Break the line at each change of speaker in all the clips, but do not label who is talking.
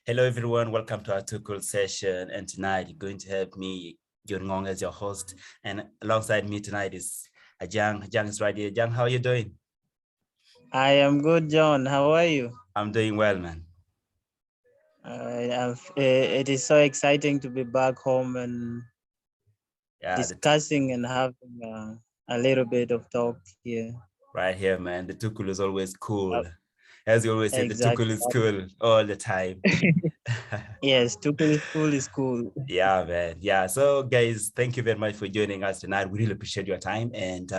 Hello, everyone. Welcome to our Too Cool session. And tonight, you're going to have me, Ngong, as your host. And alongside me tonight is Ajang. Ajang is right here. Ajang, how are you doing?
I am good, John. How are you?
I'm doing well, man.
It is so exciting to be back home and
Yeah,
discussing and having a little bit of talk here.
right here, man. The Too Cool is always cool.
Uh,
As you always say, the Too Cool
exactly.
is cool all the time.
Yes, too cool is cool is cool.
Yeah, man. Yeah. So, guys, thank you very much for joining us tonight. We really appreciate your time. And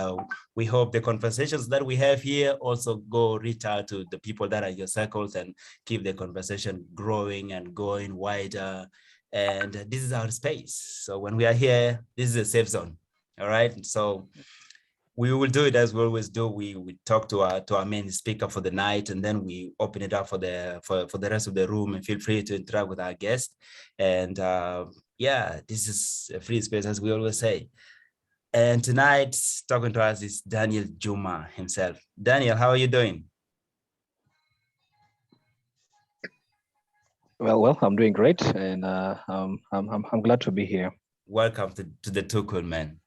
we hope the conversations that we have here also go reach out to the people that are in your circles and keep the conversation growing and going wider. And this is our space. So, when we are here, this is a safe zone. All right. So, we will do it as we always do. We talk to our main speaker for the night, and then we open it up for the rest of the room. And feel free to interact with our guest. And yeah, this is a free space, as we always say. And tonight, talking to us is Daniel Juma himself. Daniel, how are you doing?
Well, I'm doing great, and I'm glad to be here.
Welcome to the Tukul, man.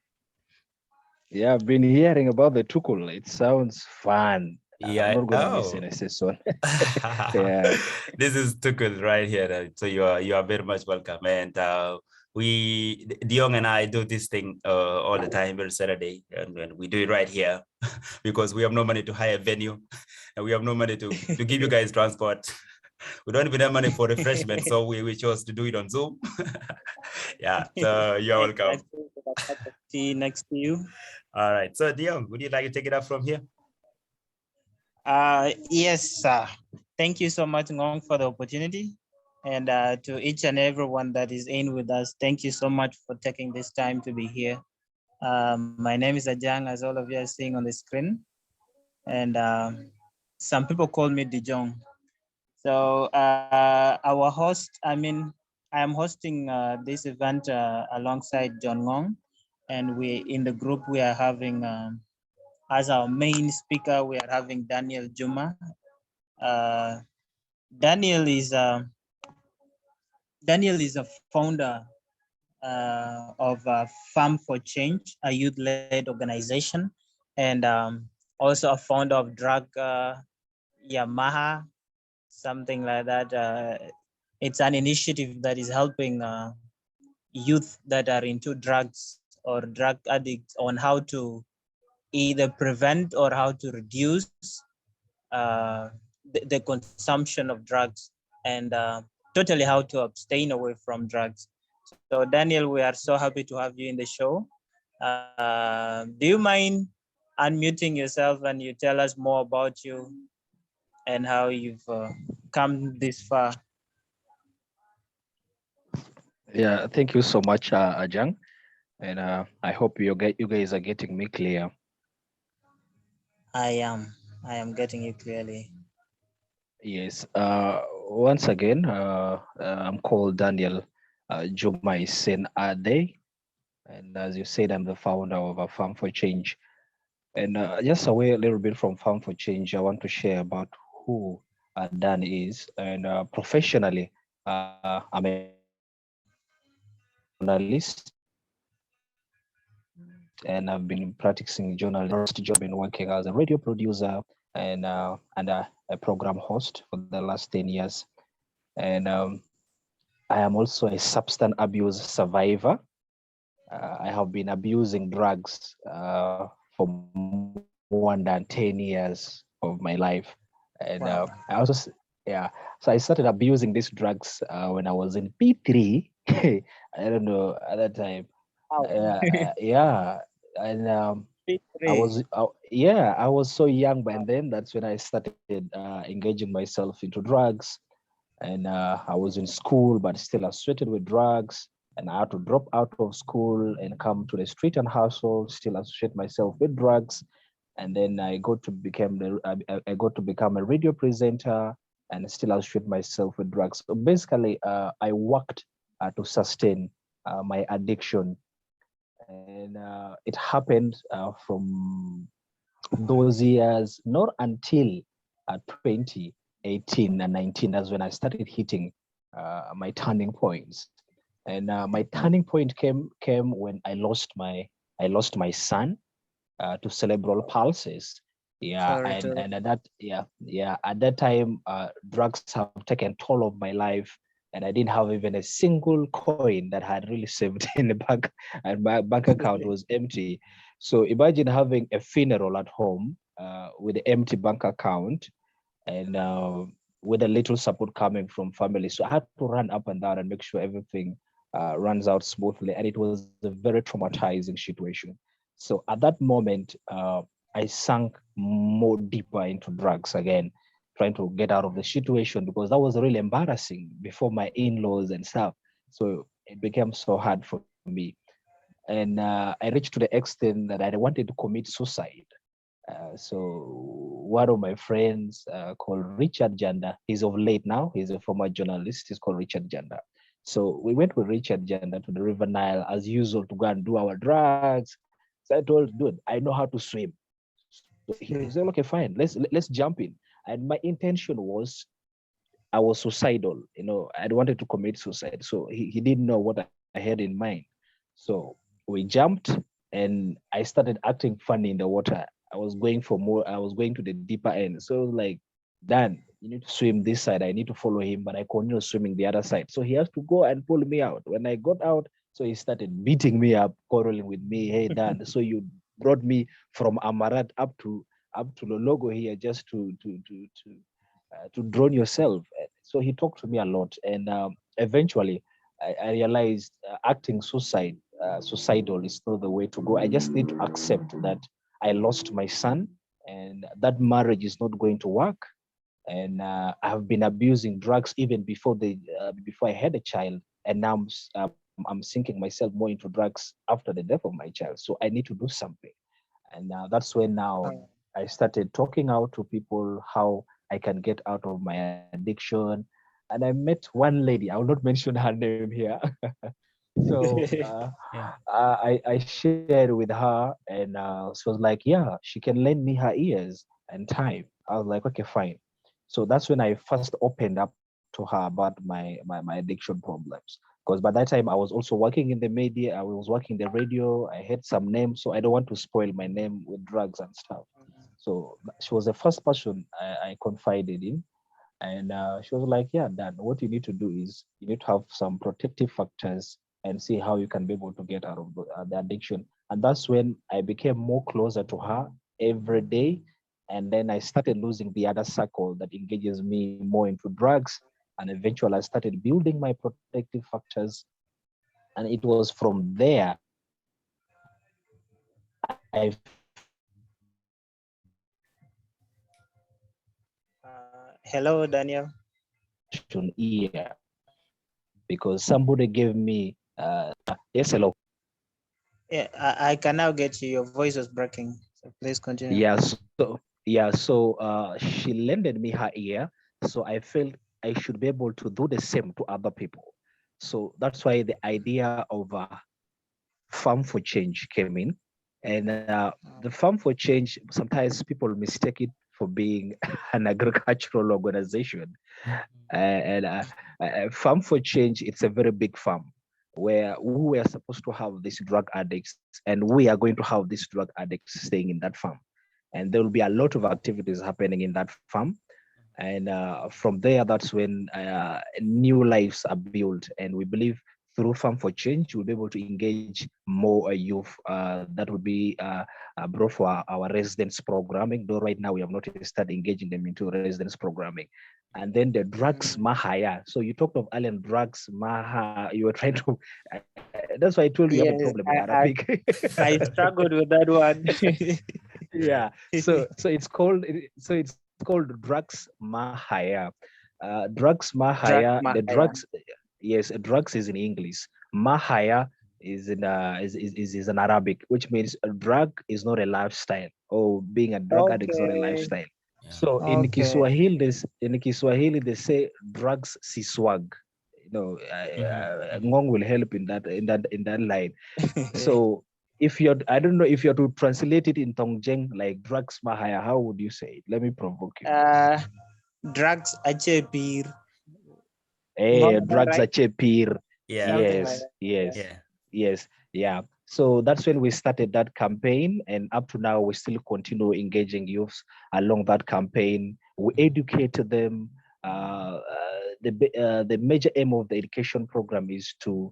Yeah, I've been hearing about the tukul. It sounds fun. I'm
Yeah.
not gonna miss
Oh.
it. I say so. Yeah.
This is Tukul right here. So you are very much welcome. And we Dion and I do this thing all the time every Saturday, and we do it right here because we have no money to hire a venue, and we have no money to give you guys transport. We don't even have money for refreshment, so we chose to do it on Zoom. Yeah, so you're welcome.
Exactly. With a cup of tea next to you.
All right, so Dion, would you like to take it up from here?
Yes, sir. Thank you so much, Ngong, for the opportunity. And to each and everyone that is in with us, thank you so much for taking this time to be here. My name is Ajang, as all of you are seeing on the screen. And some people call me Dijong. So our host, I am hosting this event alongside John Ngong. And we in the group, we are having, as our main speaker, we are having Daniel Juma. Uh, Daniel is uh, Daniel is a founder of Farm for Change, a youth-led organization, and also a founder of Drug Yamaha, something like that. It's an initiative that is helping youth that are into drugs or drug addicts on how to either prevent or how to reduce the consumption of drugs and totally how to abstain away from drugs. So, Daniel, we are so happy to have you in the show. Do you mind unmuting yourself and you tell us more about you and how you've come this far?
Yeah. Thank you so much, Ajang, and I hope you guys are getting me clear.
I am. I am getting you clearly.
Yes. Once again, I'm called Daniel Juma Sen Ade, and as you said, I'm the founder of a Farm for Change. And just away a little bit from Farm for Change, I want to share about who Dan is. And professionally, I'm a journalist, and I've been practicing journalism. I've been working as a radio producer and a program host for the last 10 years. And I am also a substance abuse survivor. I have been abusing drugs for more than 10 years of my life. And
Wow.
I also, yeah, so I started abusing these drugs when I was in P3. I don't know at that time.
Wow.
Yeah, and
P3.
yeah, I was so young, but then that's when I started engaging myself into drugs. And I was in school, but still associated with drugs. And I had to drop out of school and come to the street and hustle, still associate myself with drugs. And then I got to become a radio presenter and still associate myself with drugs. So basically, I worked to sustain my addiction, and it happened from those years, not until 2018 and 19. That's when I started hitting my turning points. And my turning point came when I lost my son to cerebral palsy. Yeah,
Sorry
and
to.
and at that yeah at that time, drugs have taken toll of my life, and I didn't have even a single coin that I had really saved in the bank, and my bank account was empty. So imagine having a funeral at home with an empty bank account, and with a little support coming from family. So I had to run up and down and make sure everything runs out smoothly. And it was a very traumatizing situation. So at that moment, I sank more deeper into drugs again, trying to get out of the situation because that was really embarrassing before my in-laws and stuff. So it became so hard for me. And I reached to the extent that I wanted to commit suicide. So one of my friends called Richard Janda, he's of late now, he's a former journalist, he's called Richard Janda. So we went with Richard Janda to the River Nile as usual to go and do our drugs. So I told, dude, I know how to swim. So he said, okay, fine, let's jump in. And my intention was I was suicidal, I wanted to commit suicide. So he didn't know what I had in mind. So we jumped and I started acting funny in the water. I was going to the deeper end. So it was like, Dan, you need to swim this side. I need to follow him, but I continue swimming the other side. So he has to go and pull me out. When I got out, so he started beating me up, quarreling with me. Hey, Dan, so you brought me from Amarat up to the logo here just to drown yourself. So he talked to me a lot, and eventually I realized acting suicidal is not the way to go. I just need to accept that I lost my son, and that marriage is not going to work. And I have been abusing drugs even before I had a child, and now I'm sinking myself more into drugs after the death of my child. So I need to do something. And that's when now I started talking out to people how I can get out of my addiction. And I met one lady, I will not mention her name here. So
Yeah.
I shared with her, and she was like, yeah, she can lend me her ears and time. I was like, okay, fine. So that's when I first opened up to her about my addiction problems. Because by that time I was also working in the media, I was working the radio, I had some names, so I don't want to spoil my name with drugs and stuff. So she was the first person I confided in. And she was like, yeah, Dan, what you need to do is you need to have some protective factors and see how you can be able to get out of the addiction. And that's when I became more closer to her every day. And then I started losing the other circle that engages me more into drugs. And eventually I started building my protective factors. And it was from there I felt
Hello, Daniel.
ear because somebody gave me yes, hello.
Yeah, I can now get you. Your voice was breaking. So please continue.
So she lended me her ear, so I felt I should be able to do the same to other people. So that's why the idea of farm for change came in. And the farm for change, sometimes people mistake it for being an agricultural organization. And farm for change, it's a very big farm where we are supposed to have these drug addicts, and we are going to have these drug addicts staying in that farm. And there will be a lot of activities happening in that farm. And from there, that's when new lives are built. And we believe through Farm for Change, we'll be able to engage more youth that would be brought for our residence programming. Though right now we have not started engaging them into residence programming. And then the drugs mahaya. So you talked of Allen drugs maha. You were trying to. That's why I told you you have a
Yes,
problem with Arabic.
I struggled with that one.
Yeah. So it's called drugs mahaya. Drugs
Drug
mahaya. The
Mahaya.
drugs, yes, drugs is in English. Mahaya is an Arabic, which means a drug is not a lifestyle, or being a drug addict is not a
Okay.
lifestyle.
Yeah.
So
Okay.
In Kiswahili they say drugs si swag.
Mhm.
Ngong will help in that line. So if you're, I don't know if you're to translate it in Tongjeng like drugs mahaya, how would you say it? Let me provoke you.
uh, drugs ache beer.
Drugs are
right?
chepir.
Yeah.
Something like
Yes,
that.
yes,
Yeah.
yes, yeah. So that's when we started that campaign, and up to now, we still continue engaging youths along that campaign. We educate them. The major aim of the education program is to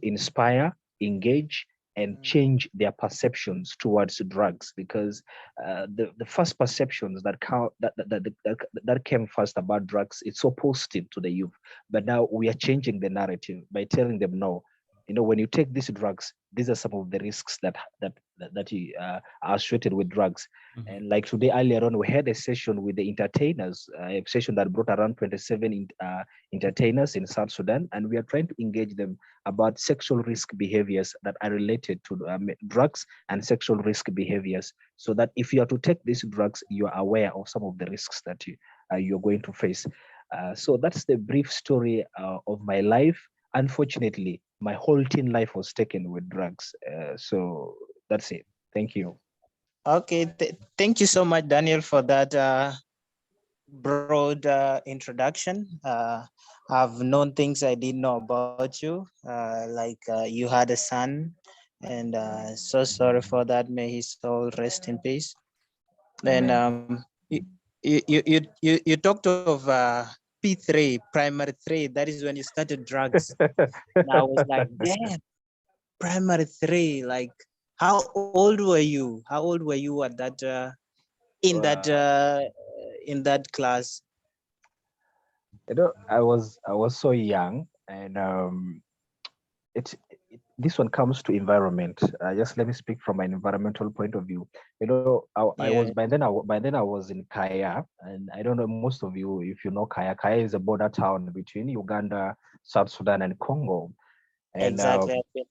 inspire, engage, and change their perceptions towards drugs, because the first perceptions that came first about drugs, it's so positive to the youth, but now we are changing the narrative by telling them, no, when you take these drugs, these are some of the risks that are associated with drugs.
Mhm.
And like today, earlier on, we had a session with the entertainers, a session that brought around 27 entertainers in South Sudan, and we are trying to engage them about sexual risk behaviors that are related to drugs and sexual risk behaviors, so that if you are to take these drugs, you are aware of some of the risks that you're going to face. So that's the brief story of my life. Unfortunately, my whole teen life was taken with drugs. So that's it. Thank you.
Okay, thank you so much, Daniel, for that broad introduction. I've known things I didn't know about you, like you had a son, and so sorry for that. May his soul rest in peace. And
Amen.
you talked of P3, primary three. That is when you started drugs. And I was like, damn, primary three. Like, how old were you? How old were you at that in that
Uh,
in that class?
I was so young, and this one comes to environment. Just let me speak from an environmental point of view. I was
Yeah,
by then I was in Kaya, and I don't know most of you if you know Kaya. Kaya is a border town between Uganda, South Sudan, and Congo. And
exactly. I've been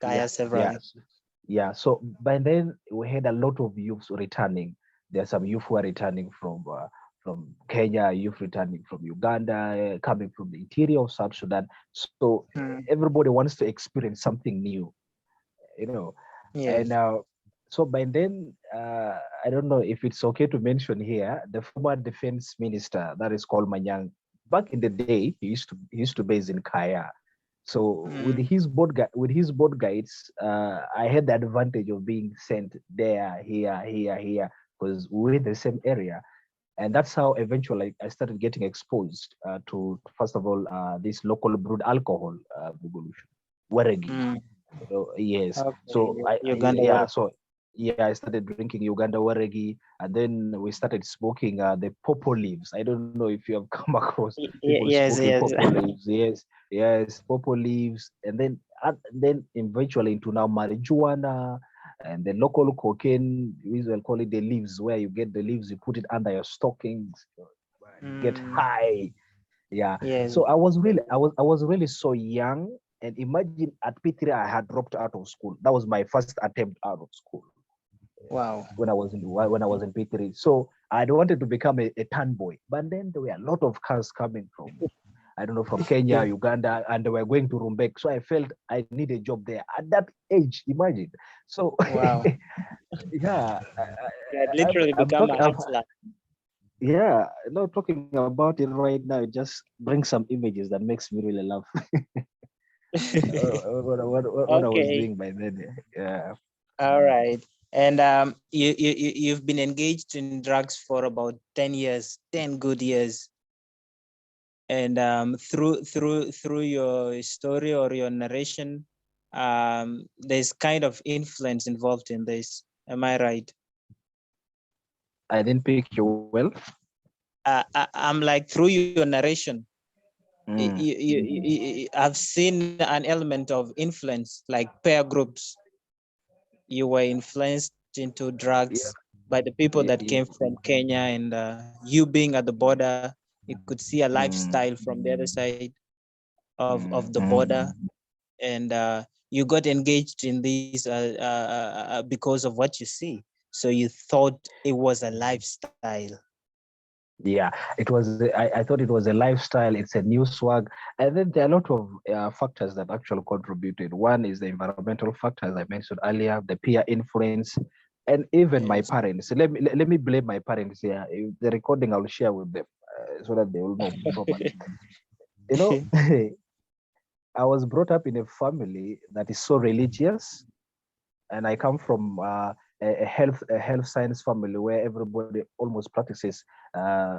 yeah,
Kaya
yeah,
severally.
yeah. So by then we had a lot of youths returning. There are some youth who are returning from Kenya, youth returning from Uganda, coming from the interior of South Sudan. So
Mm,
everybody wants to experience something new, you know. And
yes.
so by then, I don't know if it's okay to mention here, the former defense minister that is called Manyang. Back in the day, he used to base in Kaya. So with
Mm,
his board guides, I had the advantage of being sent there, here, because we're in the same area, and that's how eventually I started getting exposed to, first of all, this local brewed alcohol, Waregi.
mm.
Yes.
Okay,
So
Uganda
yeah.
water.
So yeah, I started drinking Uganda Waregi, and then we started smoking the pawpaw leaves. I don't know if you have come across people
Yes,
smoking
yes.
pawpaw leaves. Yes, yes, pawpaw leaves, and then eventually into now marijuana and the local cocaine. We usually call it the leaves, where you get the leaves, you put it under your stockings, you get
Mm,
high. Yeah.
yes.
So I was really so young. And imagine at P3 I had dropped out of school. That was my first attempt out of school
Wow.
when I was in P3. So I wanted to become a turn boy. But then there were a lot of cars coming from, I don't know, from Kenya,
You,
Uganda, and they were going to Rumbek. So I felt I need a job there at that age. Imagine. So
wow.
yeah,
You had
I'm,
literally
I'm
become
talking.
a hustler.
Yeah, not talking about it right now. It just brings some images that makes me really laugh. What I was
Okay.
doing by then. Yeah.
All right. And you've been engaged in drugs for about 10 years, 10 good years. And through your story or your narration, there's kind of influence involved in this. Am I right?
I didn't pick you well.
I'm like, through your narration,
Mm.
I've seen an element of influence, like peer groups. You were influenced into
Yeah.
drugs by the people that
Yeah.
came from Kenya, and you being at the border, you could see a
Mm.
lifestyle from the other side of the
Mm.
border, and you got engaged in these because of what you see. So you thought it was a lifestyle.
Yeah, it was. I thought it was a lifestyle. It's a new swag, and then there are a lot of factors that actually contributed. One is the environmental factor, as I mentioned earlier, the peer influence, and even my
Yes.
parents. Let me blame my parents here. The recording I'll share with them so that they will know properly. You know, I was brought up in a family that is so religious, and I come from a health science family where everybody almost practices uh,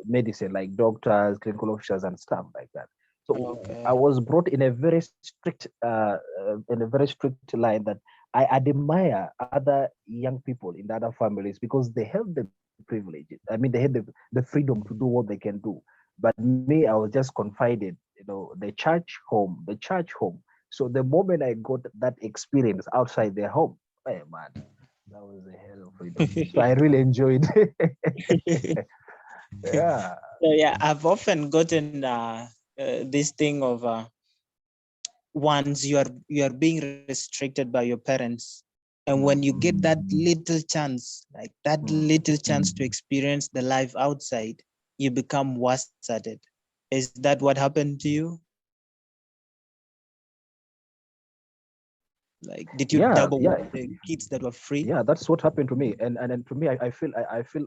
medicine, like doctors, clinical officers, and stuff like that. So I
Okay.
was brought in a very strict line that I admire other young people in the other families because they have the privilege. I mean, they have the freedom to do what they can do. But me, I was just confided, the church home. So the moment I got that experience outside their home, hey man, that was a hell of freedom. So I really enjoyed. Yeah.
So yeah, I've often gotten this thing of once you are being restricted by your parents, and when you get that little chance, like that little chance to experience the life outside, you become worse at it. Is that what happened to you? Like, did you
Yeah,
dabble
yeah,
with the kids that were free?
yeah. That's what happened to me, and to me, I feel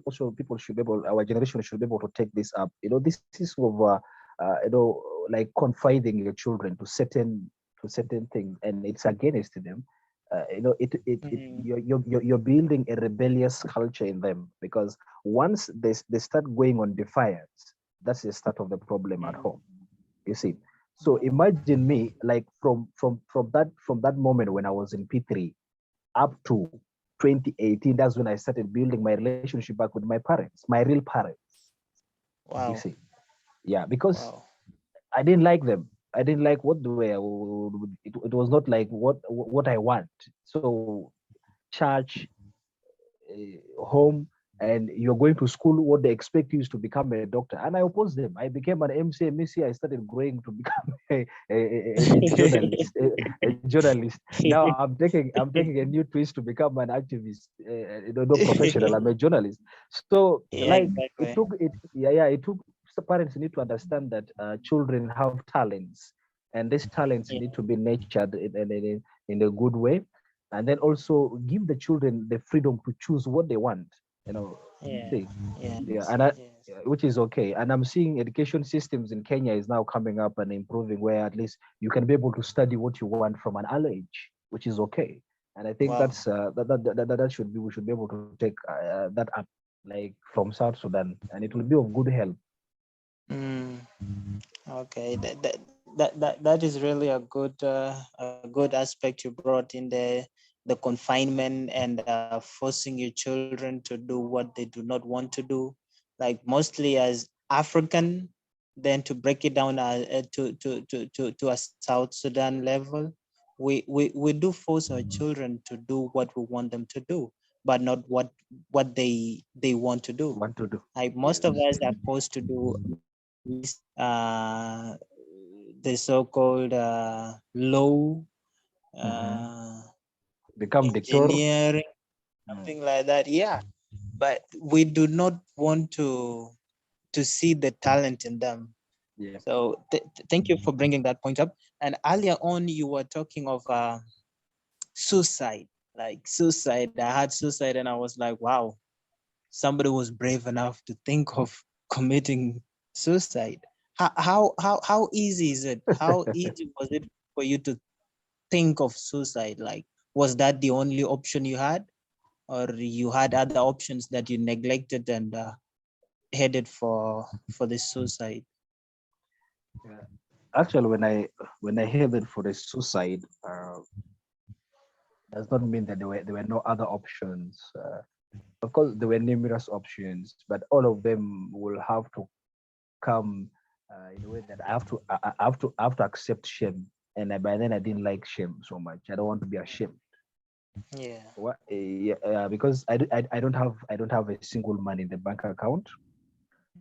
also people should be able, our generation should be able to take this up. This is of like confiding your children to certain things, and it's against them.
Mm,
You're building a rebellious culture in them because once they start going on defiance, that's the start of the problem at
mm,
home. You see. So imagine me like from that moment when I was in P3 up to 2018. That's when I started building my relationship back with my parents, my real parents. You
wow,
see. Yeah, because
wow.
I didn't like them. I didn't like what the way it was not like what I want. So church, home, and you're going to school, what they expect you is to become a doctor, and I opposed them. I became an MC, MSc. I started growing to become a journalist. A journalist. Now I'm taking a new twist to become an activist. No professional. I'm a journalist. So
Yeah,
like it
exactly.
took it. Yeah. It took. So parents need to understand that children have talents, and these talents
Yeah,
need to be nurtured in a good way, and then also give the children the freedom to choose what they want. You know,
yeah,
see, yeah,
yes,
and
yes.
yeah, which is okay. And I'm seeing education systems in Kenya is now coming up and improving, where at least you can be able to study what you want from an early age, which is okay. And I think
Wow.
that's that should be we should be able to take that up like from South Sudan, and it will be of good help.
Mm, okay, that is really a good aspect you brought in the confinement and forcing your children to do what they do not want to do, like mostly as African. Then to break it down to a South Sudan level, we do force our children to do what we want them to do, but not what they want to do.
Want to do.
Like most of
Yes.
us are forced to do the so-called law,
Mhm.
uh,
Become dictator.
engineering,
Mm.
something like that. Yeah, but we do not want to see the talent in them.
Yeah.
So thank you for bringing that point up. And earlier on, you were talking of suicide, like suicide. I had suicide, and I was like, wow, somebody was brave enough to think of committing suicide. How easy is it? How easy was it for you to think of suicide? Like, was that the only option you had, or you had other options that you neglected and headed for the suicide?
Yeah. Actually, when I headed for the suicide, does not mean that there were no other options. Of course, there were numerous options, but all of them will have to come in a way that I have to accept shame. And by then, I didn't like shame so much. I don't want to be ashamed.
Yeah.
Yeah, because I don't have a single money in the bank account.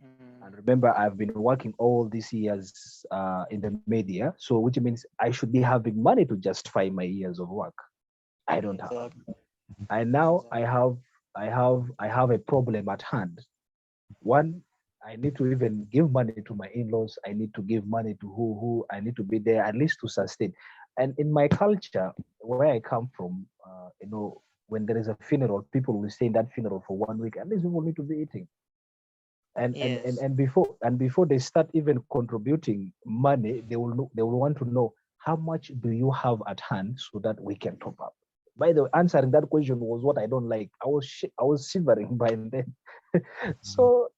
Mm,
And remember, I've been working all these years in the media, so which means I should be having money to justify my years of work. I don't have.
exactly.
And now I
Exactly.
have I have a problem at hand. One, I need to even give money to my in-laws. I need to give money to who I need to be there at least to sustain. And in my culture, where I come from, when there is a funeral, people will stay in that funeral for 1 week. At least people need to be eating.
Yes.
And before they start even contributing money, they will want to know how much do you have at hand so that we can top up. By the way, answering that question was what I don't like. I was shivering by then. so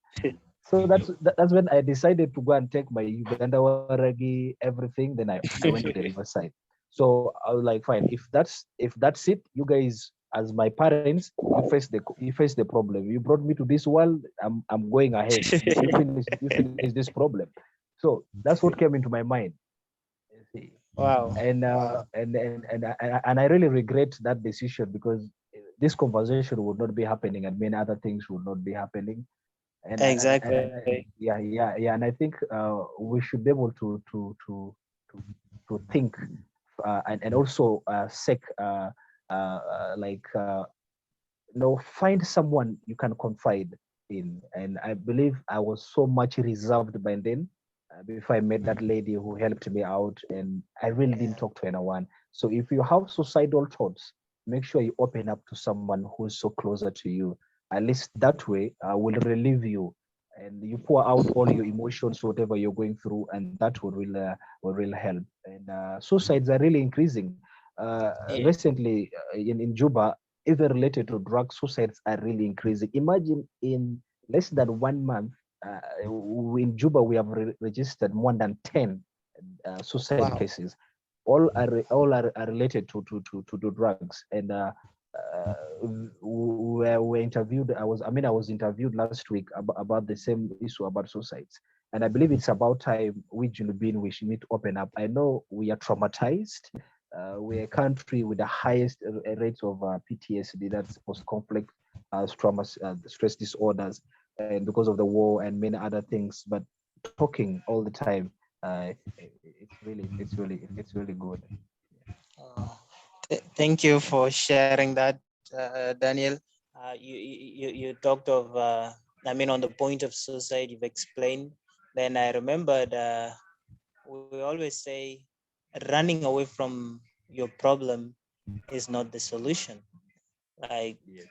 that's when I decided to go and take my Uganda Waragi, everything. Then I went to the riverside. So I was like, fine, if that's it, you guys as my parents, you face the problem. You brought me to this world. I'm going ahead. You finish this problem. So that's what came into my mind. You see.
Wow.
And
Wow.
and I really regret that decision because this conversation would not be happening and many other things would not be happening
Exactly.
yeah, and I think we should be able to to think and also seek like find someone you can confide in. And I believe I was so much reserved by then before I met that lady who helped me out, and I really didn't
Yeah.
talk to anyone. So if you have suicidal thoughts, make sure you open up to someone who's so closer to you. At least that way will relieve you, and you pour out all your emotions, whatever you're going through, and that will really help. And suicides are really increasing.
Yeah.
Recently in Juba, even related to drug, suicides are really increasing. Imagine in less than 1 month, in Juba, we have registered more than 10 suicide
Wow.
cases. Are related to the drugs. And we interviewed. I was interviewed last week about the same issue about suicides. And I believe it's about time we Junubin we should need to open up. I know we are traumatized. We're a country with the highest rates of PTSD, that's post-conflict trauma, stress disorders, and because of the war and many other things. But talking all the time, it's really good.
Oh, thank you for sharing that, Daniel. You talked of, I mean, on the point of suicide, you've explained. Then I remembered, we always say running away from your problem is not the solution. Like,
Yes.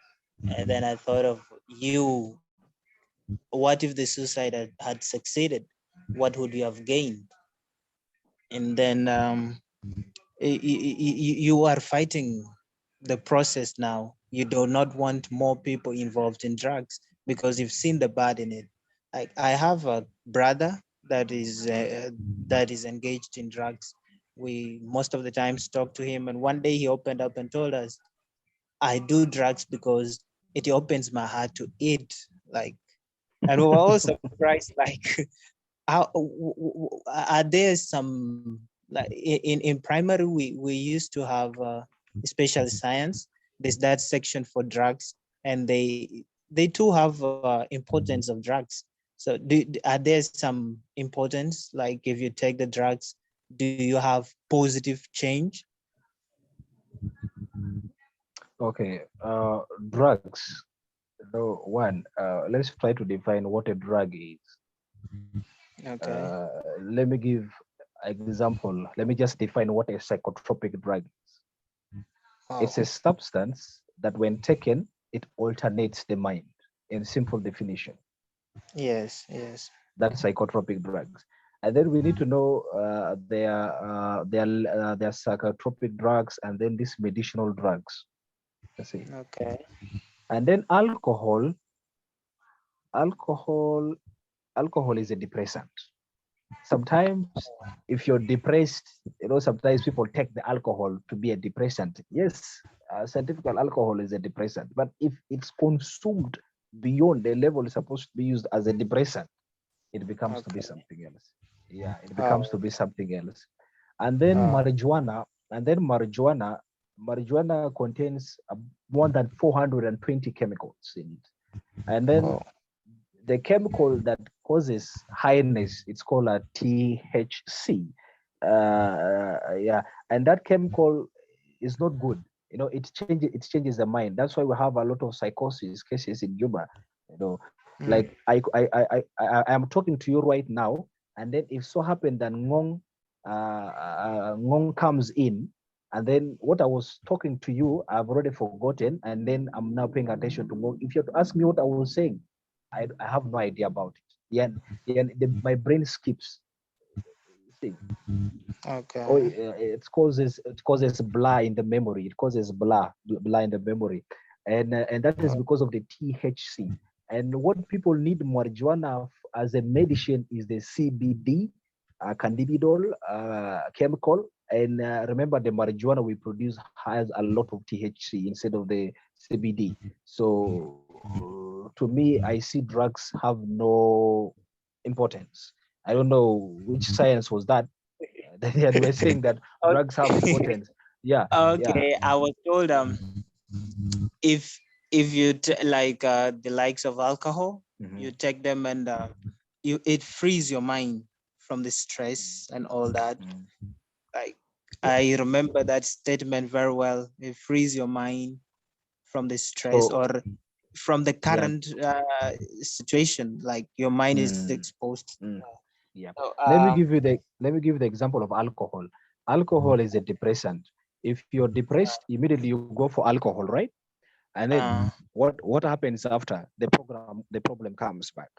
and then I thought of you. What if the suicide had succeeded? What would you have gained? And then you are fighting the process now. You do not want more people involved in drugs because you've seen the bad in it. Like I have a brother that is engaged in drugs. We most of the times talk to him, and one day he opened up and told us, "I do drugs because it opens my heart to eat." Like, and we were all surprised. Like, how are there some, like in primary we used to have special science. There's that section for drugs, and they too have importance of drugs. So are there some importance, like if you take the drugs, do you have positive change?
Okay, drugs. No, one, let's try to define what a drug is.
Okay.
Let me give example. Let me just define what a psychotropic drug is.
Wow.
It's a substance that when taken, it alternates the mind. In simple definition,
Yes, yes.
that's psychotropic drugs. And then we need to know their psychotropic drugs and then these medicinal drugs. Let's see.
Okay.
And then alcohol, alcohol is a depressant. Sometimes if you're depressed, sometimes people take the alcohol to be a depressant. Yes, scientific alcohol is a depressant, but if it's consumed beyond the level it's supposed to be used as a depressant, it becomes to be
Okay.
something else. Yeah, it becomes
Oh,
to be something else. And then
oh,
marijuana contains more than 420 chemicals in it. And then
oh.
the chemical that causes highness, it's called a THC. Yeah, and that chemical is not good. It changes the mind. That's why we have a lot of psychosis cases in Juba.
Mm.
Like I am talking to you right now, and then if so happened that Ngong comes in, and then what I was talking to you, I've already forgotten, and then I'm now paying attention to Ngong. If you have to ask me what I was saying, I have no idea about it. Yeah, my brain skips. See, oh,
Okay.
it causes blur in the memory. It causes blur in the memory, and that is because of the THC. And what people need marijuana as a medicine is the CBD, cannabidiol chemical. And remember, the marijuana we produce has a lot of THC instead of the CBD. So to me, I see drugs have no importance. I don't know which science was that. They were saying that drugs have
Okay.
importance. Yeah, yeah.
Okay. I was told if you like the likes of alcohol, you
Mhm.
take them and it frees your mind from the stress and all that.
Mhm.
Like
Yeah.
I remember that statement very well. It frees your mind from the stress
So
or from the
yeah.
current situation. Like your mind is
Mm,
exposed.
mm, yeah.
So,
Let me give you the example of alcohol. Alcohol is a depressant. If you're depressed, immediately you go for alcohol, right? And then
uh,
what happens after? The problem comes back.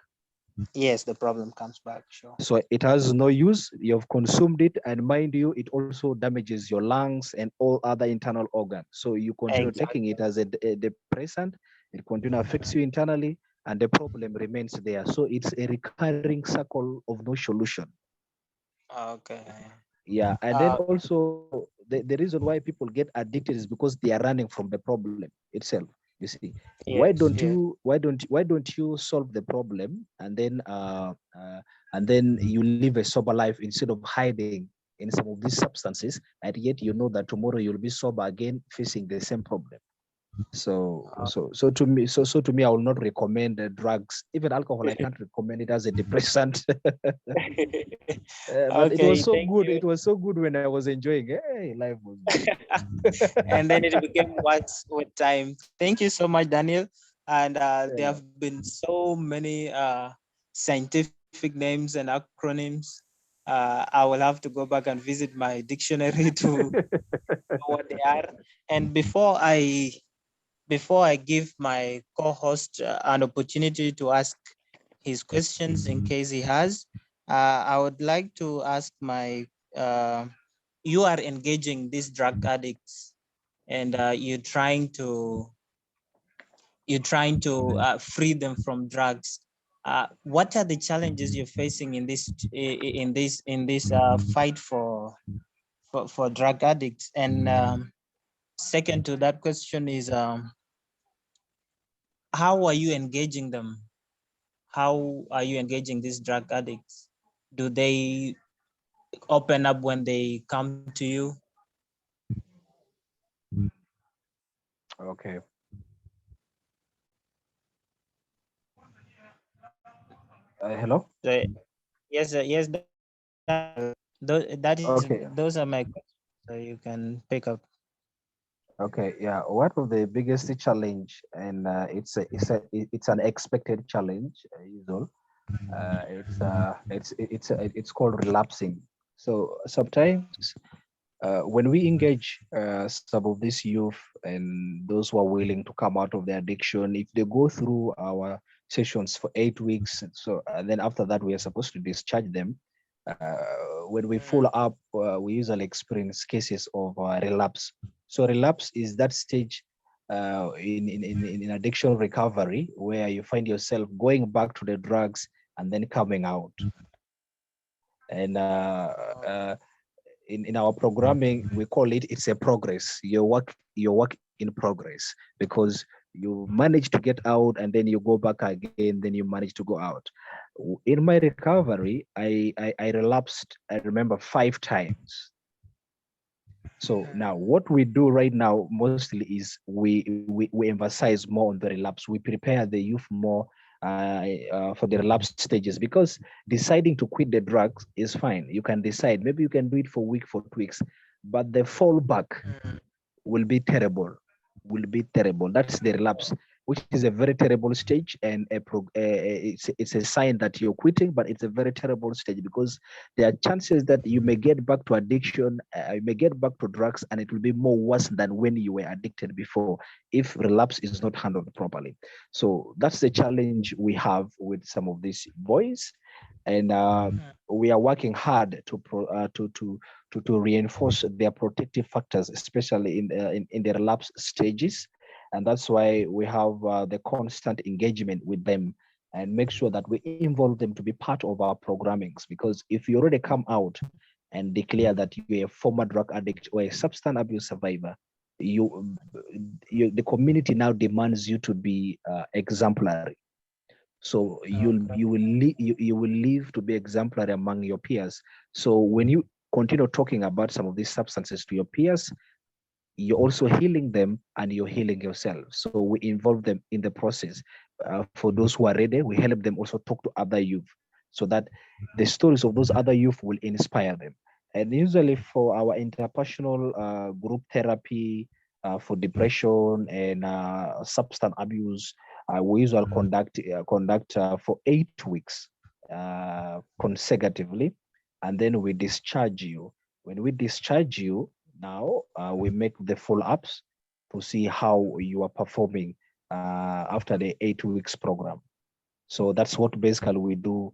yes, the problem comes back. Sure.
So it has no use. You've consumed it, and mind you, it also damages your lungs and all other internal organs. So you continue taking
Exactly.
it as a depressant. It continue affects you internally, and the problem remains there. So it's a recurring circle of no solution.
Okay.
Yeah, and then
Uh,
also the reason why people get addicted is because they are running from the problem itself. You see,
yes. Yes.
why don't you solve the problem, and then you live a sober life instead of hiding in some of these substances, and yet you know that tomorrow you'll be sober again facing the same problem. So to me, I will not recommend drugs, even alcohol. I can't recommend it as a depressant. But it was
Okay.
so
Thank
good.
you.
It was so good when I was enjoying. Hey, life was good.
And then it became worse with time. Thank you so much, Daniel. And there
Yeah.
have been so many scientific names and acronyms. I will have to go back and visit my dictionary to know what they are. And before I give my co-host an opportunity to ask his questions in case he has, I would like to ask uh, you are engaging these drug addicts and you're trying to free them from drugs. What are the challenges you're facing in this fight for drug addicts? And second to that question is how are you engaging them? How are you engaging these drug addicts? Do they open up when they come to you?
Okay. Hello.
So, yes, yes,
Okay.
those are my questions. So you can pick up.
Okay. Yeah. One of the biggest challenge, and it's an expected challenge, usual. It's called relapsing. So sometimes when we engage some of these youth and those who are willing to come out of their addiction, if they go through our sessions for 8 weeks, so and then after that we are supposed to discharge them. When we follow
Mm.
up, we usually experience cases of relapse. So relapse is that stage in addiction recovery where you find yourself going back to the drugs and then coming out. And in our programming we call it's a progress, your work in progress, because you manage to get out and then you go back again, then you manage to go out. In my recovery, I relapsed, I remember, 5 times. So now what we do right now mostly is we emphasize more on the relapse. We prepare the youth more for the relapse stages, because deciding to quit the drugs is fine. You can decide, maybe you can do it for a week, for 2 weeks, but the fallback
Mm.
will be terrible. Will be terrible. That's the relapse. which is a very terrible stage, and it's a sign that you're quitting, but it's a very terrible stage because there are chances that you may get back to addiction, you may get back to drugs, and it will be more worse than when you were addicted before if relapse is not handled properly. So that's the challenge we have with some of these boys, and we are working hard to reinforce their protective factors, especially in the relapse stages. And that's why we have the constant engagement with them and make sure that we involve them to be part of our programmings. Because if you already come out and declare that you're a former drug addict or a substance abuse survivor, the community now demands you to be exemplary. So you will live to be exemplary among your peers. So when you continue talking about some of these substances to your peers, you're also healing them and you're healing yourself. So we involve them in the process. For those who are ready, we help them also talk to other youth so that the stories of those other youth will inspire them. And usually for our interpersonal group therapy for depression and substance abuse, we usually conduct for 8 weeks consecutively, and then we discharge you. When we discharge you, now we make the follow-ups to see how you are performing after the 8 weeks program. So that's what basically we do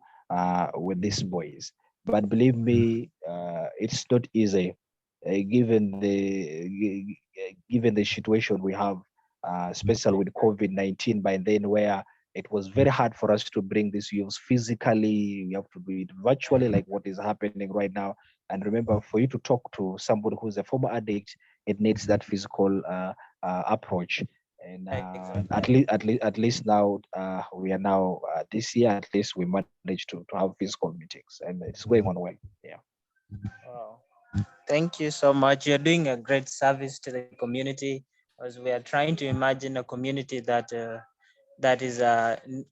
with these boys. But believe me, it's not easy, given the situation we have, especially with COVID-19 by then, where it was very hard for us to bring these youths physically. We have to do it virtually, like what is happening right now. And remember, for you to talk to somebody who's a former addict, it needs that physical approach. And at least now we are now this year, at least we managed to have physical meetings, and it's going on well. Yeah.
Wow. Thank you so much. You're doing a great service to the community, as we are trying to imagine a community that is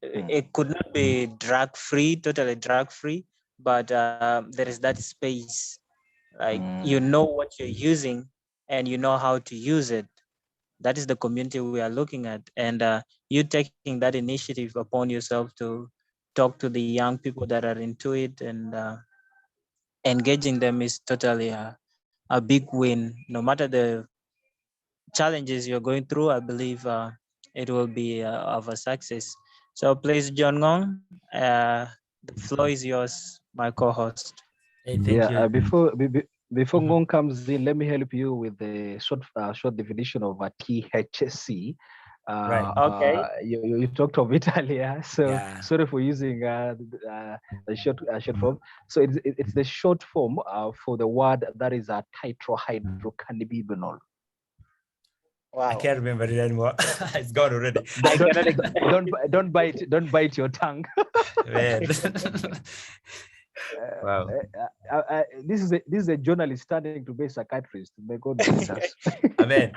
it could not be drug free, totally drug free, but there is that space, like you know what you're using and you know how to use it. That is the community we are looking at, and you taking that initiative upon yourself to talk to the young people that are into it, and engaging them is totally a big win. No matter the challenges you're going through, I believe it will be of a success. So please, John Ngong, the floor is yours, my co-host.
Hey, thank you.
Before Ngong comes in, let me help you with the short definition of a THC.
Right.
Okay.
You talked of it earlier, so
Yeah.
sorry for using the short form. So it's the short form for the word that is a tetrahydrocannabinol.
Wow.
I can't remember it anymore. It's gone already.
Don't bite your tongue.
Man. Wow.
This is a journalist standing to be a psychiatrist. May God bless us.
Amen.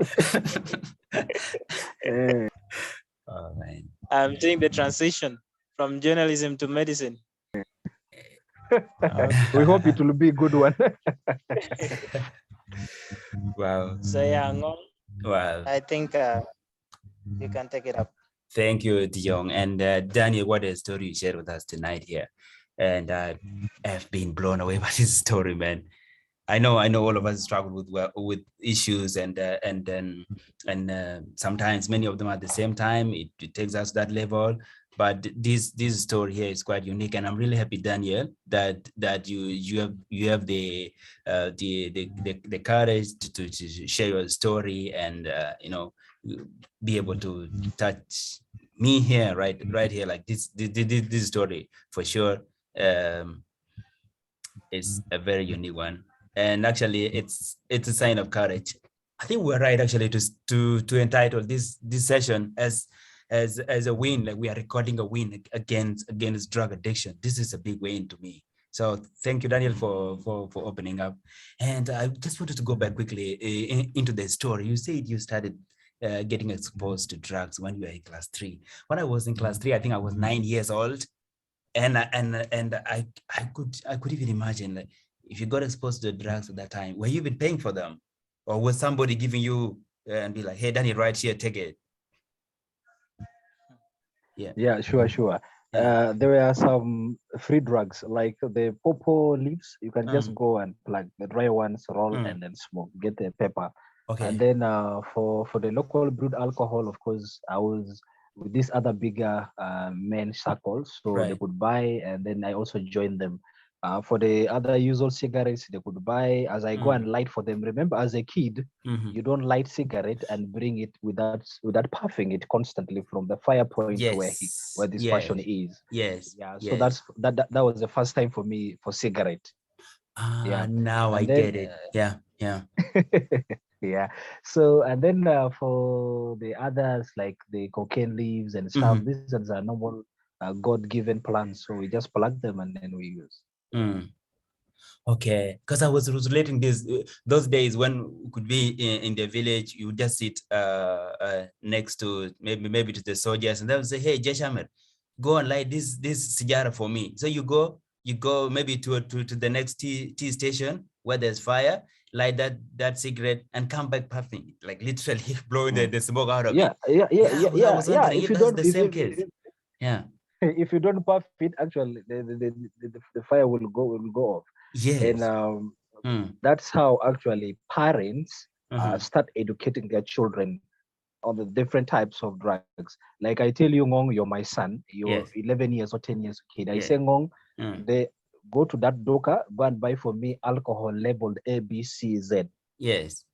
Oh man.
I'm doing the transition from journalism to medicine.
We hope it will be a good one.
Wow.
So yeah, Ngong,
Wow.
I think you can take it up.
Thank you, Dion. And Daniel, what a story you shared with us tonight here. And I've been blown away by this story, man. I know all of us struggle with issues, and sometimes many of them at the same time. It takes us to that level. But this story here is quite unique, and I'm really happy, Daniel, that you have the courage to share your story, and be able to touch me here, right here, like this story for sure. Is a very unique one, and actually it's a sign of courage. I think we're right actually to entitle this session as a win. Like, we are recording a win against drug addiction. This is a big win to me. So thank you, Daniel, for opening up. And I just wanted to go back quickly into the story. You said you started getting exposed to drugs when you were in class 3. When I was in class 3, I think I was 9 years old. And I could even imagine, like, if you got exposed to drugs at that time, were you even paying for them, or was somebody giving you and be like, "Hey, Danny, right here, take it"?
Yeah, sure.
Yeah.
There were some free drugs like the popo leaves. You can just
Mm,
go and plug the dry ones, roll,
mm,
and then smoke. Get the pepper, and
okay.
then for the local brewed alcohol, of course, I was with these other bigger men circles, so they
Right.
could buy, and then I also joined them. For the other usual cigarettes, they could buy as I go and
Mm,
light for them. Remember, as a kid,
mhm.
you don't light cigarette and bring it without puffing it constantly from the fire point where
Yes.
this
Yes.
passion is.
Yes.
Yeah, so
Yes.
that was the first time for me for cigarette.
Ah,
Yeah,
now I
and then
get it. Yeah. Yeah.
yeah, so and then for the others like the cocaine leaves and stuff,
Mhm.
these are normal God-given plants, so we just plug them and then we use.
Mm. Okay, because I was relating this those days when we could be in the village, you just sit next to maybe to the soldiers, and they would say, "Hey, Jeshamer, go and light this sijara for me." So you go maybe to the next tea station where there's fire, light that cigarette, and come back puffing, like literally blowing
Mm.
the smoke out of
Yeah,
it.
yeah, yeah,
Yeah,
yeah,
I
yeah,
was
yeah.
wondering
If
if
you
that's
don't,
the same case. Yeah.
if you don't puff it, actually the fire will go off. And
Yes. Mm.
that's how actually parents
Mm-hmm.
start educating their children on the different types of drugs. Like I tell you, Ngong, you're my son, you're
Yes.
11 years or 10 years kid. I
Yes.
say, Ngong,
Mm.
they go to that doka, go and buy for me alcohol labeled A, B, C, Z.
Yes.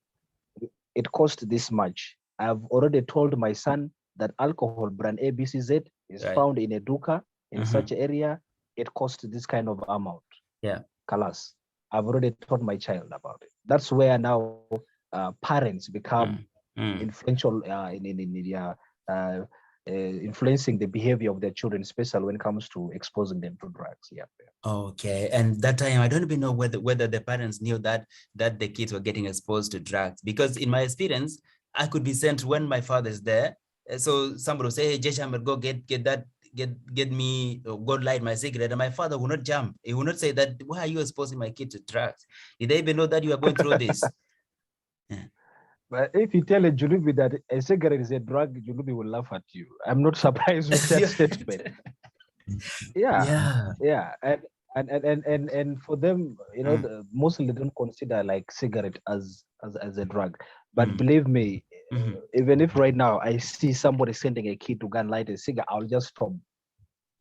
It cost this much. I've already told my son that alcohol brand ABCZ is
Right.
found in a duka in
Mm-hmm.
such area. It costs this kind of amount.
Yeah.
Kalas. I've already taught my child about it. That's where now parents become
Mm. Mm.
influential uh, influencing the behavior of their children, especially when it comes to exposing them to drugs. Yeah.
Okay. And that time, I don't even know whether the parents knew that the kids were getting exposed to drugs, because in my experience, I could be sent when my father's there. So somebody will say, "Hey, Jeshamer, go get that, get me, go light my cigarette." And my father will not jump. He will not say that, "Why are you exposing my kid to drugs? Did they even know that you are going through this?" Yeah.
But if you tell a Julubi that a cigarette is a drug, Julubi will laugh at you. I'm not surprised with that statement. Yeah,
Yeah.
yeah, and for them,
Mm,
mostly they don't consider like cigarette as a drug. But
mm,
believe me,
mhm.
even if right now I see somebody sending a kid to go and light a cigarette, I'll just stop.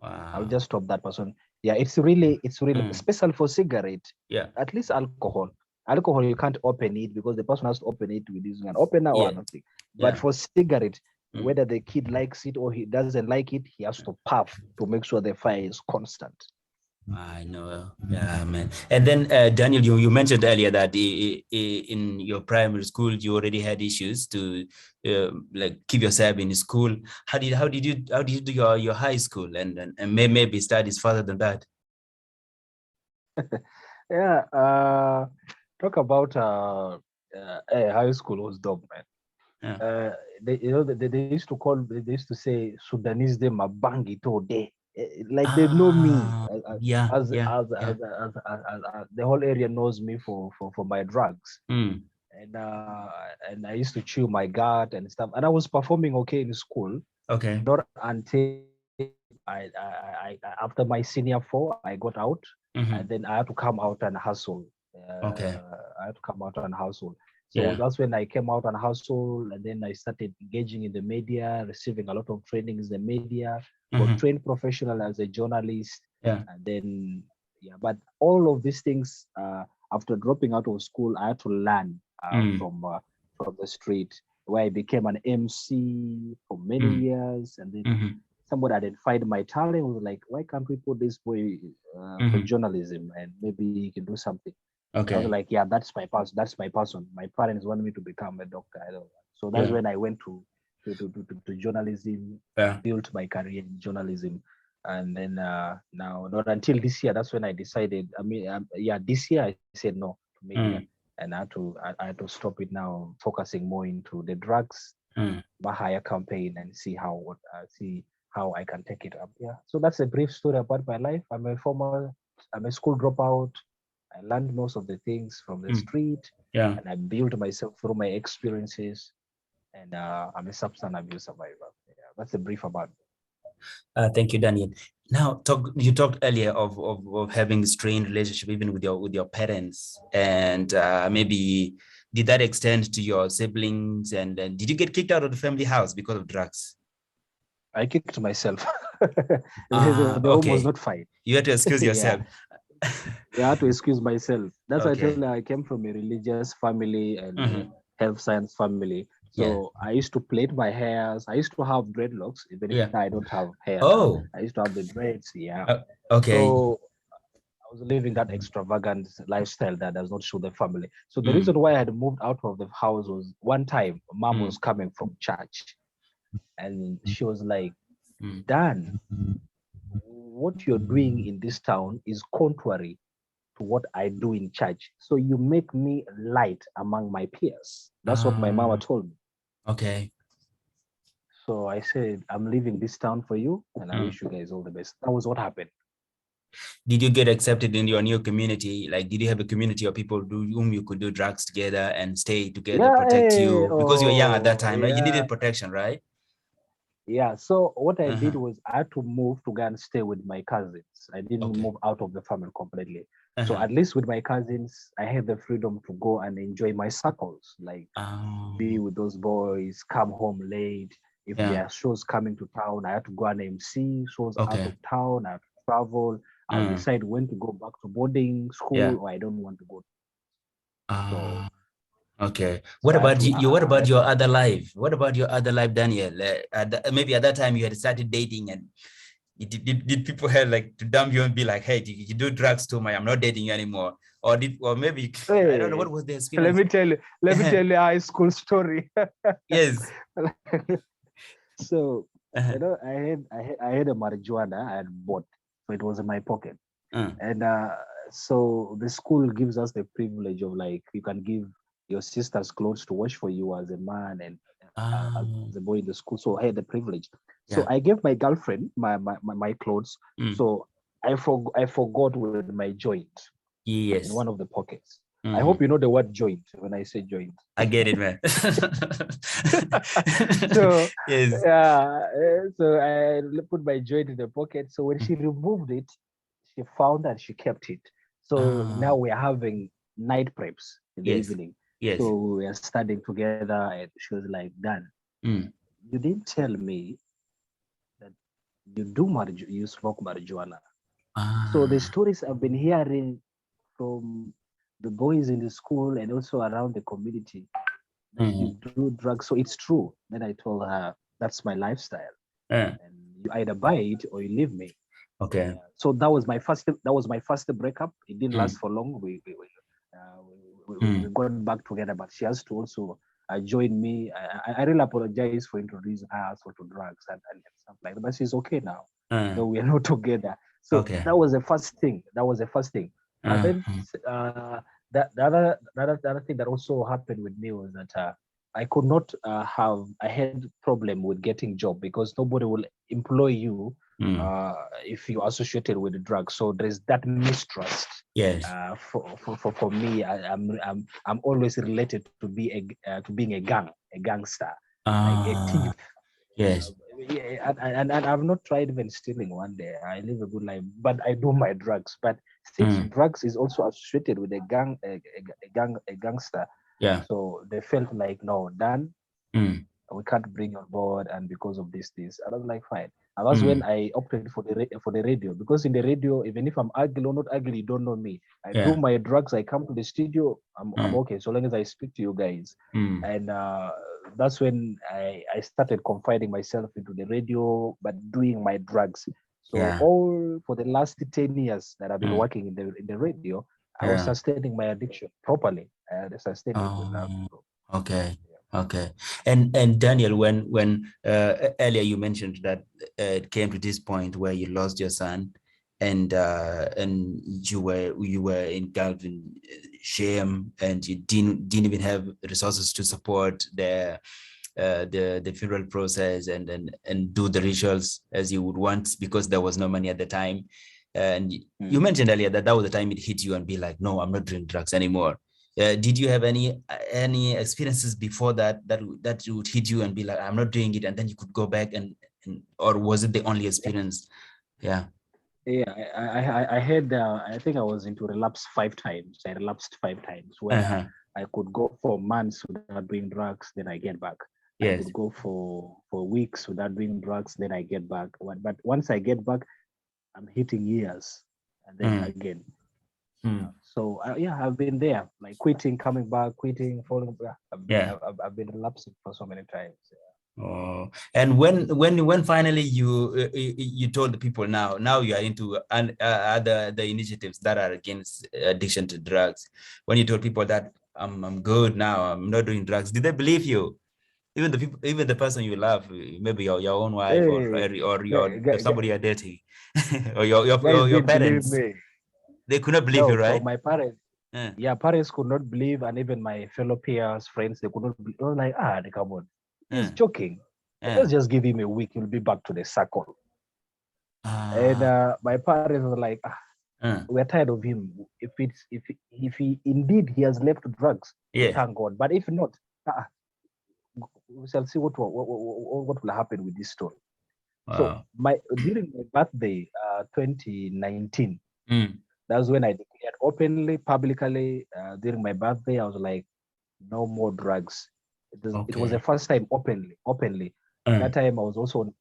I'll
Wow.
just stop that person. Yeah, it's really,
Mm,
special for cigarette.
yeah.
At least alcohol. Alcohol you can't open it because the person has to open it with using an opener or
Yeah.
other thing. But
Yeah.
for cigarette,
Mm.
whether the kid likes it or he doesn't like it, he has to puff to make sure the fire is constant.
I know. Yeah, man. And then Daniel, you mentioned earlier that in your primary school you already had issues to like keep yourself in school. How did you do your high school and maybe studies further than that?
Yeah, talk about high school was dope, man.
Yeah.
They used to they used to say Sudanese them a bangi to day. Like they know me
Ah, yeah, yeah, yeah.
as the whole area knows me for my drugs.
Mm,
And I used to chew my gut and stuff. And I was performing okay in school,
okay.
not until after my senior four, I got out, and
Mm-hmm.
then I had to come out and hustle.
Okay.
I had to come out and hustle. So
Yeah.
that's when I came out and hustle, and then I started engaging in the media, receiving a lot of trainings in the media, got
Mm-hmm.
trained professional as a journalist,
Yeah.
and then yeah. But all of these things, after dropping out of school, I had to learn
Mm,
from the street, where I became an MC for many
mm,
years, and then
mm-hmm.
somebody identified my talent, was like, why can't we put this boy for
Mm-hmm.
journalism and maybe he can do something? So I was
Okay.
like, yeah, that's my person. That's my person. My parents wanted me to become a doctor. I don't know. So that's
Yeah.
when I went to journalism,
Yeah.
built my career in journalism. And then now, not until this year, that's when I decided. I mean, yeah, this year I said no to media,
Mm,
and I had to stop it now, focusing more into the drugs
mm.
Bahaya campaign and see how I can take it up. Yeah. So that's a brief story about my life. I'm a school dropout. I learned most of the things from the
Mm.
street,
Yeah.
and I built myself through my experiences. And I'm a substance abuse survivor. Yeah, that's a brief about me.
Thank you, Daniel. Now, you talked earlier of having a strained relationship even with your parents, and maybe did that extend to your siblings? And did you get kicked out of the family house because of drugs?
I kicked myself. The home was
Okay.
not fine.
You had to excuse
Yeah,
yourself.
I had to excuse myself. That's why I tell
Okay.
you I came from a religious family and a
Mhm.
health science family.
Yeah.
So I used to plait my hairs. I used to have dreadlocks, even if
Yeah.
I don't have hair now.
Oh.
I used to have the dreads. Yeah.
Okay.
So I was living that extravagant lifestyle that does not show the family. So the
Mm.
reason why I had moved out of the house was one time mom
Mm.
was coming from church and she was like,
Mm.
Dan, what you're doing in this town is contrary to what I do in church. So you make me light among my peers. That's what my mama
Ah.
told me.
Okay.
So I said, I'm leaving this town for you and I
Mm.
wish you guys all the best. That was what happened.
Did you get accepted in your new community? Like, did you have a community of people whom you could do drugs together and stay together,
Yeah,
protect
hey,
you? Because you were young at that
oh,
time, right? You
yeah,
needed protection, right?
yeah. So what I did
Uh-huh.
was I had to move to go and stay with my cousins. I didn't
Okay.
move out of the family completely. So
Uh-huh.
at least with my cousins, I had the freedom to go and enjoy my circles, like be
Oh,
with those boys, come home late. If
yeah.
there are shows coming to town, I had to go and MC shows out
Okay.
of town. I had to travel. I'll
Mm.
decide when to go back to boarding
Yeah.
school or I don't want to go. So,
Ah, okay.
so
What
I had
about
to.
you? What about your other life? What about your other life, Daniel? Maybe at that time you had started dating, and did people have like to dump you and be like, hey, you do drugs too much, I'm not dating you anymore? Or maybe I don't know,
Hey,
what was the
let
experience?
me tell you. Let me tell you a high school story.
Yes.
So,
Uh-huh.
I had a marijuana I had bought, so it was in my pocket.
Uh,
And so the school gives us the privilege of like you can give your sister's clothes to wash for you as a man and as
um,
a boy in the school. So I had the privilege. So
yeah.
I gave my girlfriend my clothes.
Mm.
So I forgot with my joint in one
Yes.
of the pockets. I hope
Mhm.
you know the word joint when I say joint.
I get it, man.
So
Yes.
so I put my joint in the pocket. So when she removed it, she found and she kept it. So now
Ah,
we're having night preps in the
yes.
evening.
Yes.
So we are studying together, and she was like, "Dan,
Mm.
you didn't tell me that you smoke marijuana." So the
Ah.
stories I've been hearing from the boys in the school and also around the community that you
Mhm.
do drugs. So it's true. Then I told her that's my lifestyle,
Uh,
and you either buy it or you leave me.
okay.
Yeah. So that was my first breakup. It didn't last
Mm.
for long. Uh, we
Mm.
got back together, but she has to also join me. I really apologize for introducing her also to drugs and stuff like that. But she's okay now.
Uh,
So we are not together. So
okay.
that was the first thing. That was the first thing. But then
Mm.
the other thing that also happened with me was that I could not I had problem with getting job because nobody will employ you
Mm.
uh, if you're associated with the drug. So there's that mistrust.
Yes.
For me, I'm always related to to being a gangster, like a thief.
Ah, yes.
Yeah, and I've not tried even stealing one day. I live a good life, but I do my drugs. But since
Mm.
drugs is also associated with a gangster,
Yeah.
so they felt like no, Dan,
Mm.
we can't bring you on board, and because of this, and I was like, fine. And that's when
Mm.
I opted for the radio because in the radio, even if I'm ugly or not ugly, you don't know me. I do
Yeah.
my drugs. I come to the studio. I'm
Mm.
okay so long as I speak to you guys,
Mm.
and that's when I started confiding myself into the radio, but doing my drugs. So
Yeah.
all for the last 10 years that I've been
Mm.
working in the radio, I was
Yeah.
sustaining my addiction properly. I sustained it without.
Oh,
So,
okay.
yeah.
Okay. And Daniel, when earlier you mentioned that it came to this point where you lost your son, and you were engulfed in shame, and you didn't even have resources to support the funeral process and do the rituals as you would want because there was no money at the time. And you
Mm.
mentioned earlier that was the time it hit you and be like, no, I'm not doing drugs anymore. Did you have any experiences before that would hit you and be like, I'm not doing it, and then you could go back or was it the only experience? Yeah.
Yeah, I had, I think I was into relapse 5 times. I relapsed 5 times where
Uh-huh.
I could go for months without doing drugs, then I get back. I
Yes.
could go for weeks without doing drugs, then I get back. But once I get back, I'm hitting years, and then
Mm.
again.
Mm.
So yeah, I've been there, like quitting, coming back, quitting, falling back.
Yeah.
I've been relapsing for so many times.
Oh, and when finally you told the people now you are into other the initiatives that are against addiction to drugs. When you told people that I'm good now, I'm not doing drugs, did they believe you? Even the people, even the person you love, maybe your own wife
Hey,
or your somebody you're dating, or
guys
your
didn't believe
parents,
me.
they could not believe you,
No, so
right?
my parents,
Yeah.
yeah, parents could not believe, and even my fellow peers, friends, they could not believe. They were like, come on, he's
Yeah.
joking.
Yeah.
Let's just give him a week, he'll be back to the circle. And
Ah.
my parents were like, we're tired of him. If he indeed he has left drugs, we
Yeah.
thank God. But if not, uh, we shall see what will happen with this story. So
Wow.
my during my birthday, 2019,
Mm.
that's when I declared openly, publicly. During my birthday, I was like, no more drugs. It was the
Okay.
first time openly. That
Mm.
time I was also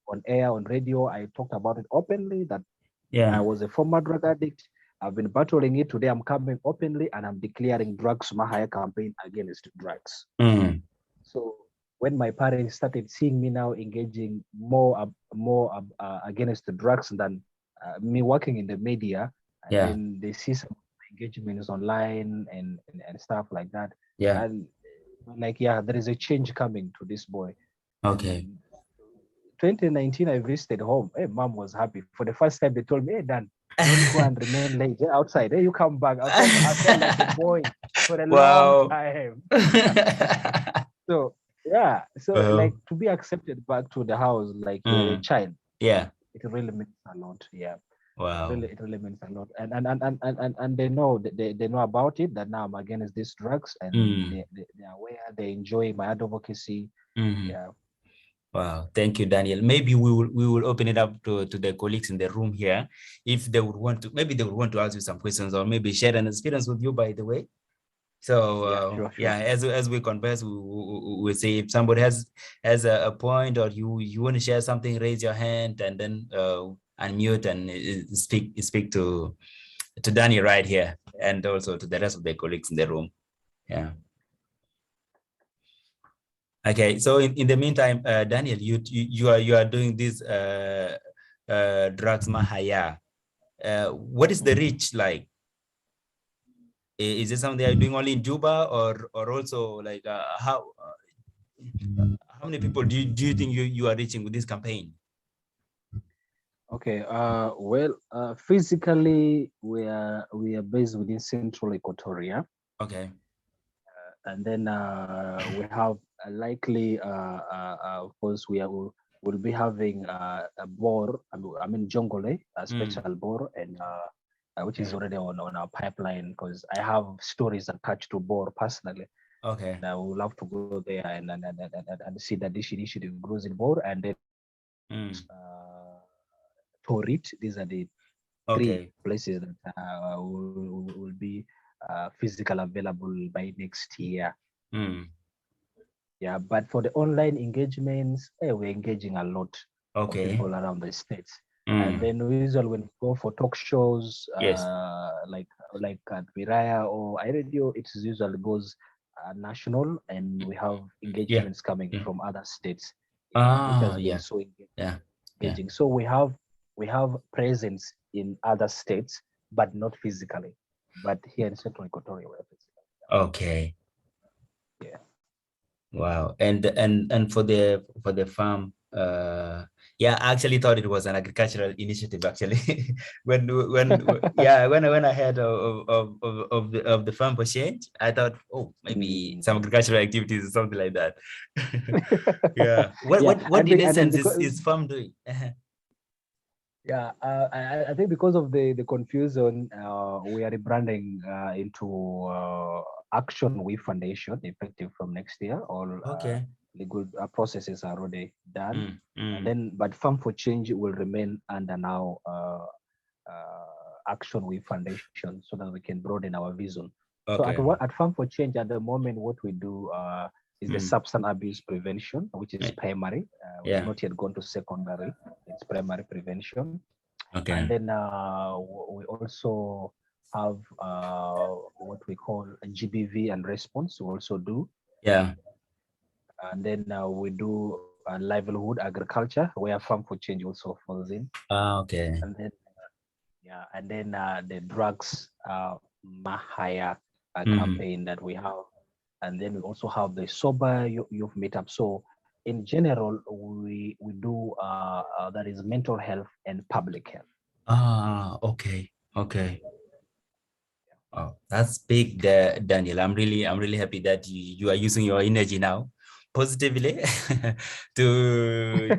on air, on radio. I talked about it openly that I
Yeah.
was a former drug addict. I've been battling it. Today I'm coming openly and I'm declaring Drugs Mahaya campaign against drugs.
Mm.
So when my parents started seeing me now engaging more against the drugs than me working in the media, and
Yeah.
then they see some engagements online and stuff like that,
Yeah.
and like, yeah, there is a change coming to this boy.
Okay.
And 2019, I visited home. Hey, mom was happy. For the first time, they told me, hey, Dan, don't go and remain late. Hey, outside. Hey, you come back. I felt like a boy for a long
Wow.
time. So, yeah. So,
Uh,
like, to be accepted back to the house, like you're a
mm.
child,
Yeah.
it really means a lot. Yeah.
Wow.
It really means a lot. And they know that they know about it, that now I'm against these drugs, and
Mm.
they're aware, they enjoy my advocacy.
Mm.
Yeah.
Wow. Thank you, Daniel. Maybe we will open it up to the colleagues in the room here. If they would want to, maybe they would want to ask you some questions or maybe share an experience with you, by the way. So
Yeah, sure,
yeah,
sure.
as we converse, we say if somebody has a point or you want to share something, raise your hand and then unmute and speak to Danny right here, and also to the rest of the colleagues in the room. Yeah. Okay. So in the meantime, Daniel, you are doing this drugs mahaya. What is the reach like? Is it something you're doing only in Juba or also like how many people do you think you are reaching with this campaign?
Okay. Well, physically we are based within Central Equatoria,
Okay.
and then we have likely, of course, will be having a bore. I mean, Jongole, a
Mm.
special bore, and which is
Yeah.
already on our pipeline, because I have stories attached to bore personally,
Okay.
and I would love to go there and see that this initiative grows in bore, and then
Mm.
Torit. These are the three
Okay.
places that will be physical available by next year.
Mm.
Yeah, but for the online engagements, we're engaging a lot of
Okay.
people around the states. And
Mm.
then usually when we go for talk shows,
Yes.
like at Viraya or iRadio, it usually goes national, and we have
Yeah.
engagements coming
Yeah.
from other states, yeah, which
Ah,
has been
yeah.
so
Yeah. Yeah.
engaging. So we have presence in other states, but not physically. But here in Central Equatoria, we're physical.
Okay.
Yeah.
Wow. And for the farm, yeah, I actually thought it was an agricultural initiative actually. when I heard of the farm for change, I thought, oh, maybe some
Mm.
agricultural activities or something like that. Yeah. What
Yeah,
what what
I
in
think,
essence is farm doing?
yeah, I think because of the confusion, we are rebranding into Action We Foundation, effective from next year. All
Okay.
legal processes are already done. And
Mm.
then, but Farm for Change will remain under now Action with Foundation, so that we can broaden our vision. So
Okay.
at Farm for Change at the moment, what we do is the substance abuse prevention, which is primary. We have not yet gone to secondary. It's primary prevention.
Okay.
And then we also have what we call a GBV and response. We also do.
Yeah.
And then we do livelihood agriculture, where Farm for Change also falls in.
Okay.
And then and then the drugs Mahaya campaign that we have. And then we also have the sober youth meetup. So in general, we do that is mental health and public health.
Okay. Okay. Oh, that's big, Daniel. I'm really happy that you are using your energy now positively to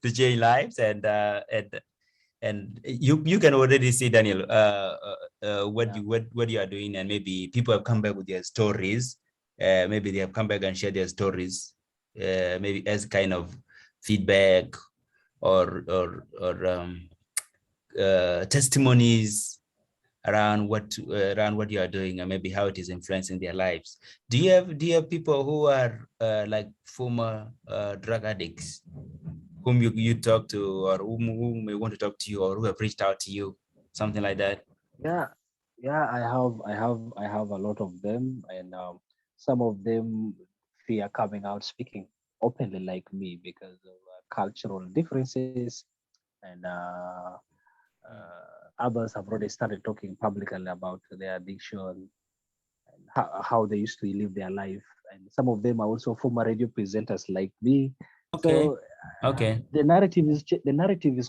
to change lives, and you can already see, Daniel, what you are doing, and maybe people have come back with their stories. Maybe they have come back and shared their stories, maybe as kind of feedback or testimonies around what you are doing, and maybe how it is influencing their lives. Do you have people who are like former drug addicts whom you talk to, or who may want to talk to you, or who have reached out to you, something like that?
Yeah, I have a lot of them, and some of them fear coming out speaking openly like me because of cultural differences, and others have already started talking publicly about their addiction and how they used to live their life. And some of them are also former radio presenters like me.
Okay.
So
Okay.
the narrative is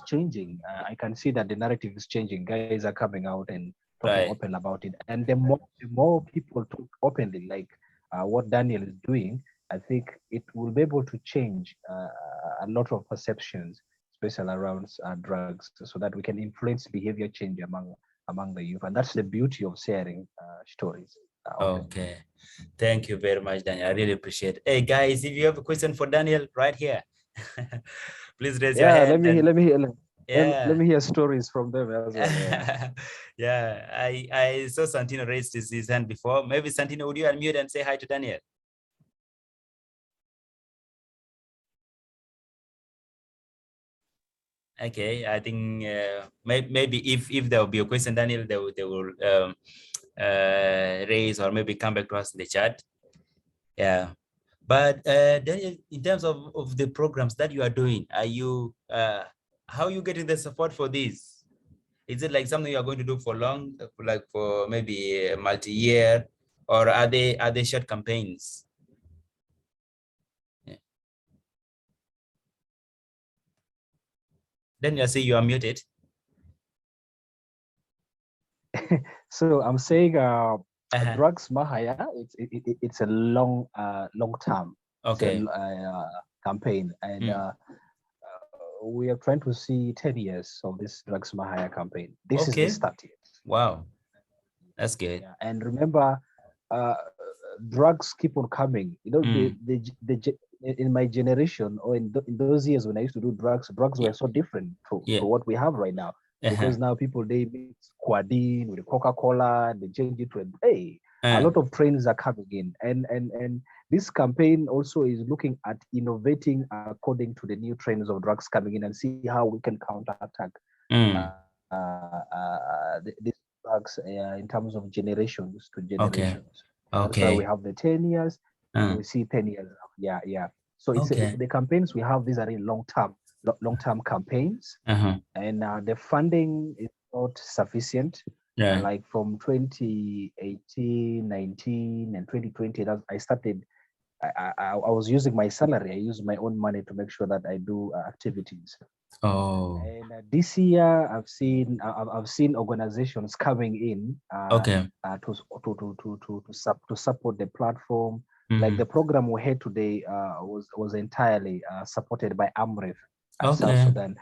changing. I can see that the narrative is changing. Guys are coming out and talking
Right.
open about it. And the more people talk openly, like what Daniel is doing, I think it will be able to change a lot of perceptions, especially around drugs, so that we can influence behavior change among the youth. And that's the beauty of sharing stories.
Okay. Thank you very much, Daniel. I really appreciate it. Hey guys, if you have a question for Daniel, right here, please raise your hand.
Let me hear stories from them as well. Yeah.
Yeah, I saw Santino raised his hand before. Maybe Santino, would you unmute and say hi to Daniel? Okay, I think maybe if there will be a question, Daniel, they will raise, or maybe come back to us in the chat. Yeah, but Daniel, in terms of the programs that you are doing, are you how are you getting the support for this? Is it like something you are going to do for long, like for maybe a multi-year, or are they short campaigns? Yeah. Then you see you are muted.
So I'm saying drugs Mahaya, it's a long term campaign, and we are trying to see 10 years of this drugs Mahaya campaign. This is the start here.
Wow, that's good.
Yeah. And remember, drugs keep on coming. You know, in my generation, or in those years when I used to do drugs were so different to what we have right now. Because now people, they mix codeine with Coca-Cola, they change it to a lot of trends are coming in, and this campaign also is looking at innovating according to the new trends of drugs coming in, and see how we can counterattack these drugs in terms of generations to generations.
Okay.
That's why we have the 10 years. We see 10 years. Yeah. So it's the campaigns we have. These are in long-term campaigns, and the funding is not sufficient. Like from 2018, 19, and 2020, I started. I was using my salary. I used my own money to make sure that I do activities.
Oh.
And this year, I've seen organizations coming in to support the platform. Like the program we had today was entirely supported by AMREF at South Sudan.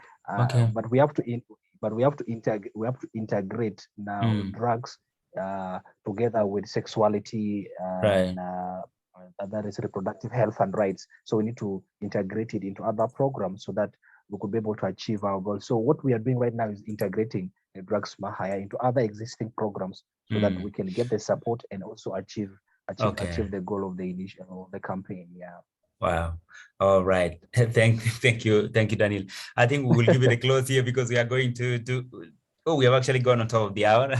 But we have to integrate now drugs together with sexuality and that is reproductive health and rights. So we need to integrate it into other programs so that we could be able to achieve our goals. So what we are doing right now is integrating the drugs Mahaya into other existing programs so that we can get the support and also achieve the goal of the initial the campaign. Yeah.
Wow. All right. Thank you, Daniel. I think we will give it a close here because we are going to do. Oh, we have actually gone on top of the hour,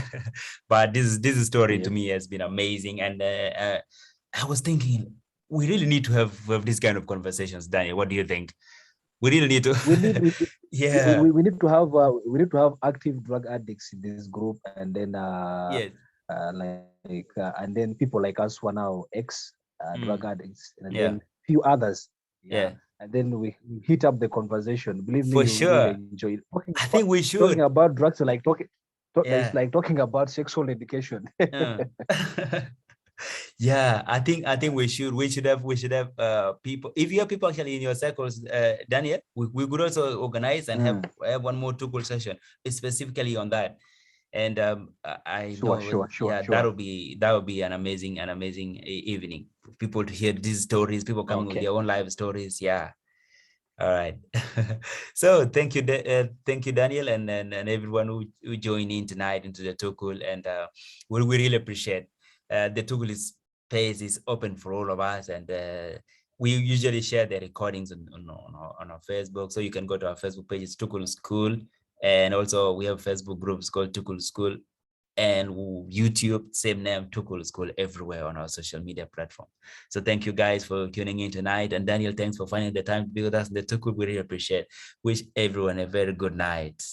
but this story to me has been amazing, and I was thinking we really need to have this kind of conversations, Daniel. What do you think? We really need to.
We need
Yeah.
we need to have active drug addicts in this group, and then
Yes.
and then people like us who are now ex drug addicts, and
Yeah.
then few others.
Yeah.
And then we hit up the conversation. Believe me,
For
you
sure.
really enjoy it.
I think we should.
Talking about drugs, like
Yeah.
it's like talking about sexual education.
Yeah, I think we should have people. If you have people actually in your circles, Daniel, we could also organize and have one more Tukul session specifically on that. And I know, that would be an amazing evening. People to hear these stories, people coming with their own life stories. Yeah. All right. So thank you, Daniel, and everyone who joined in tonight into the Tukul, and we really appreciate. The Tukul space is open for all of us, and we usually share the recordings on our Facebook, so you can go to our Facebook page. It's Tukul School, and also we have Facebook groups called Tukul School, and YouTube, same name, Tukul School, everywhere on our social media platform. So thank you guys for tuning in tonight, and Daniel, thanks for finding the time to be with us in the Tukul. We really appreciate. Wish everyone a very good night.